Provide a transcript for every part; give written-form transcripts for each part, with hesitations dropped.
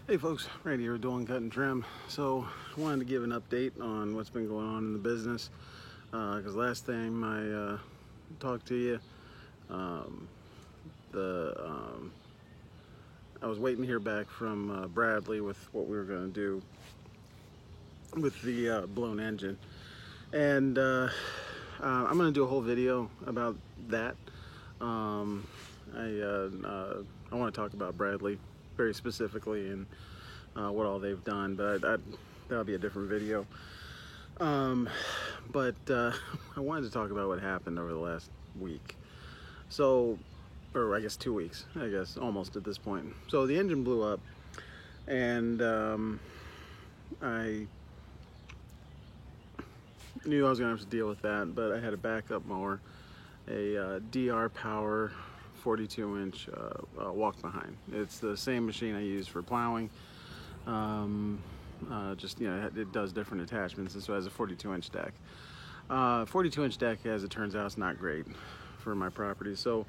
Hey folks, Randy here, Dolan Cut and Trim. So, wanted to give an update on what's been going on in the business. Because last time I talked to you, um, the I was waiting to hear back from Bradley with what we were going to do with the blown engine, and I'm going to do a whole video about that. I want to talk about Bradley very specifically and what all they've done, but that'll be a different video. But I wanted to talk about what happened over the last week. So, or I guess 2 weeks, I guess, almost at this point. So the engine blew up, and I knew I was gonna have to deal with that, but I had a backup mower, a DR Power 42-inch walk behind. It's the same machine I use for plowing. Just, you know, it does different attachments, and so it has a 42-inch deck. 42-inch deck, as it turns out, is not great for my property. So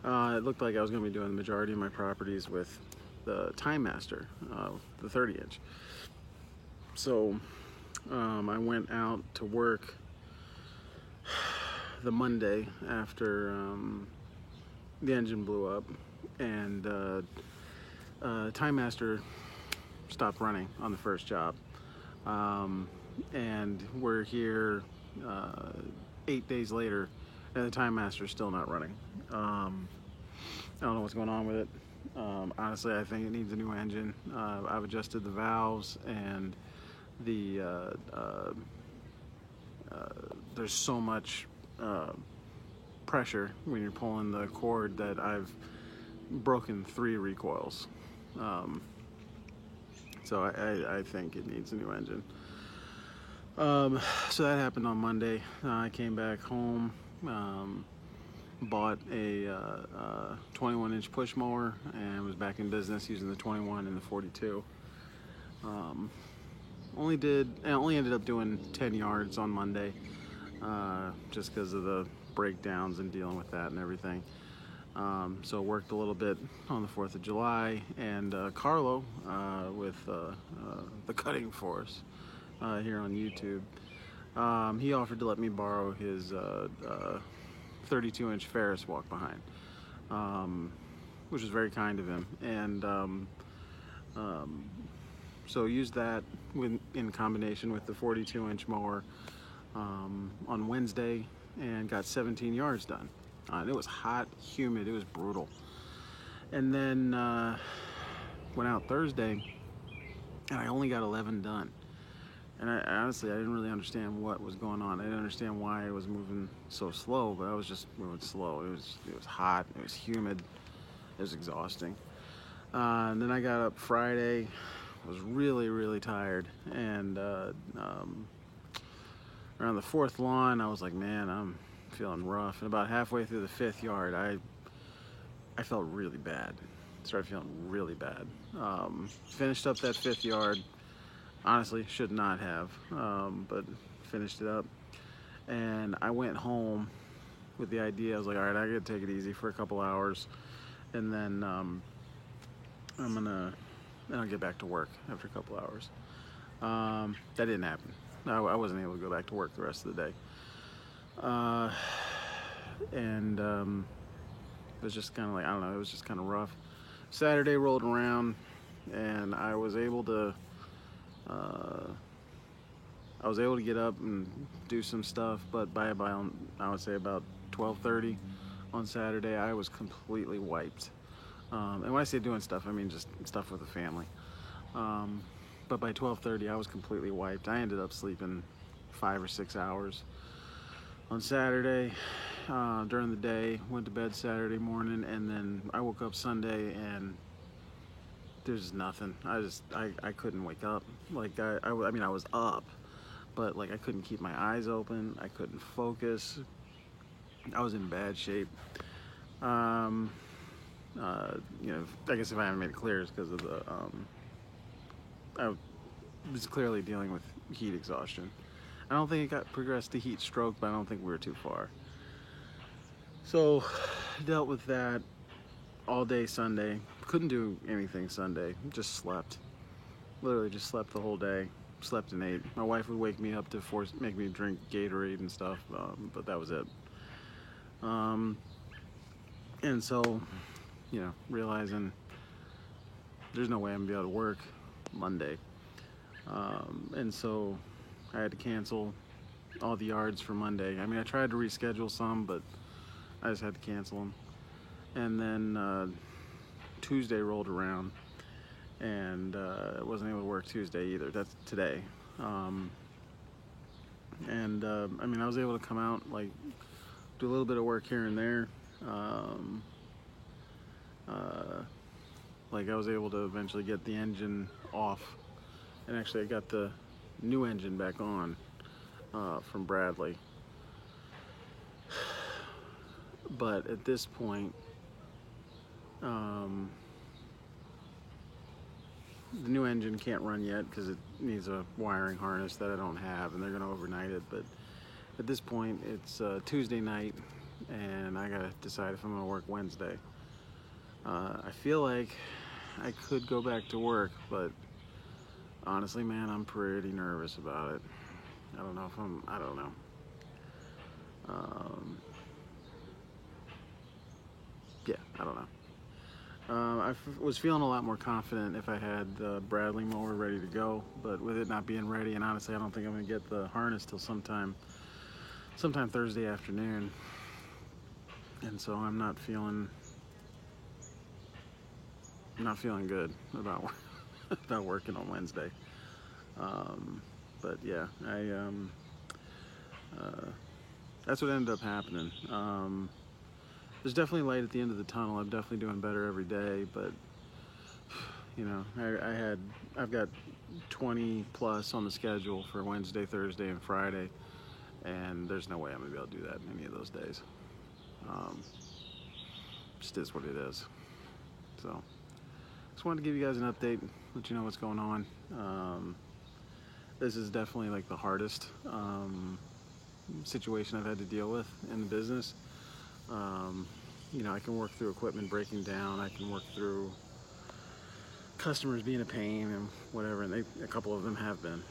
it looked like I was going to be doing the majority of my properties with the Time Master, the 30-inch. So I went out to work the Monday after the engine blew up, and Time Master stopped running on the first job. And we're here 8 days later, and the Time Master is still not running. I don't know what's going on with it. Honestly, I think it needs a new engine. I've adjusted the valves, and there's so much pressure when you're pulling the cord that I've broken 3 recoils. So I think it needs a new engine. So that happened on Monday. I came back home, bought a 21-inch push mower, and was back in business using the 21 and the 42. Only ended up doing 10 yards on Monday, just because of the breakdowns and dealing with that and everything. So worked a little bit on the 4th of July, and Carlo with the Cutting Force here on YouTube, he offered to let me borrow his 32-inch Ferris walk behind, which was very kind of him. And so used that in combination with the 42-inch mower on Wednesday, and got 17 yards done. And it was hot, humid, it was brutal. And then went out Thursday, and I only got 11 done. And honestly, I didn't really understand what was going on. I didn't understand why I was moving so slow, but I was just moving slow. It was hot, it was humid, it was exhausting. And then I got up Friday, was really tired, and around the 4th lawn, I was like, man, I'm feeling rough. And about halfway through the 5th yard, I felt really bad. Started feeling really bad. Finished up that 5th yard. Honestly, should not have, but finished it up. And I went home with the idea, I was like, all right, I gotta take it easy for a couple hours, and then I'll get back to work after a couple hours. That didn't happen. I wasn't able to go back to work the rest of the day. And it was just kind of like, I don't know, it was just kind of rough. Saturday rolled around, and I was able to get up and do some stuff, but by I would say about 12:30 on Saturday, I was completely wiped. And when I say doing stuff, I mean just stuff with the family. But by 12:30, I was completely wiped. I ended up sleeping 5 or 6 hours on Saturday during the day. Went to bed Saturday morning, and then I woke up Sunday, and there's just nothing. I couldn't wake up. Like I mean, I was up, but like I couldn't keep my eyes open. I couldn't focus. I was in bad shape. You know, I guess if I haven't made it clear, it's because of the I was clearly dealing with heat exhaustion. I don't think it got progressed to heat stroke, but I don't think we were too far. So dealt with that all day Sunday, couldn't do anything Sunday. Just slept. Literally just slept the whole day. Slept and ate. My wife would wake me up to make me drink Gatorade and stuff, but that was it. And so, realizing there's no way I'm gonna be able to work Monday. And so I had to cancel all the yards for Monday. I mean, I tried to reschedule some, but I just had to cancel them. And then Tuesday rolled around, and I wasn't able to work Tuesday either. That's today. I mean, I was able to come out, like, do a little bit of work here and there. Like, I was able to eventually get the engine off, and actually I got the new engine back on from Bradley. But at this point, the new engine can't run yet because it needs a wiring harness that I don't have, and they're going to overnight it. But at this point, it's Tuesday night, and I got to decide if I'm going to work Wednesday. I feel like I could go back to work, but honestly, man, I'm pretty nervous about it. I don't know. Yeah, I don't know. Was feeling a lot more confident if I had the Bradley mower ready to go, but with it not being ready, and honestly, I don't think I'm gonna get the harness till sometime Thursday afternoon, and so I'm not feeling good about about working on Wednesday. But yeah, that's what ended up happening. There's definitely light at the end of the tunnel. I'm definitely doing better every day, but I've got 20 plus on the schedule for Wednesday, Thursday, and Friday, and there's no way I'm gonna be able to do that in any of those days. Just is what it is. So, just wanted to give you guys an update, let you know what's going on. This is definitely like the hardest situation I've had to deal with in the business. I can work through equipment breaking down. I can work through customers being a pain and whatever, and a couple of them have been.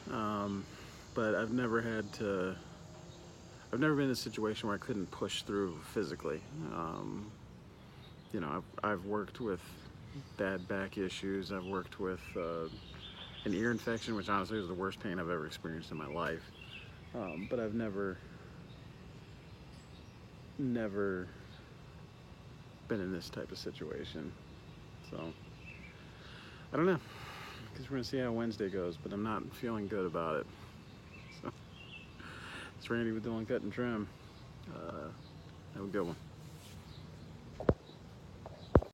But I've never been in a situation where I couldn't push through physically. I've worked with bad back issues. I've worked with an ear infection, which honestly was the worst pain I've ever experienced in my life. But I've never been in this type of situation. So, I don't know. I guess we're gonna see how Wednesday goes, but I'm not feeling good about it. So, it's Randy with Dylan Cut and Trim. Have a good one.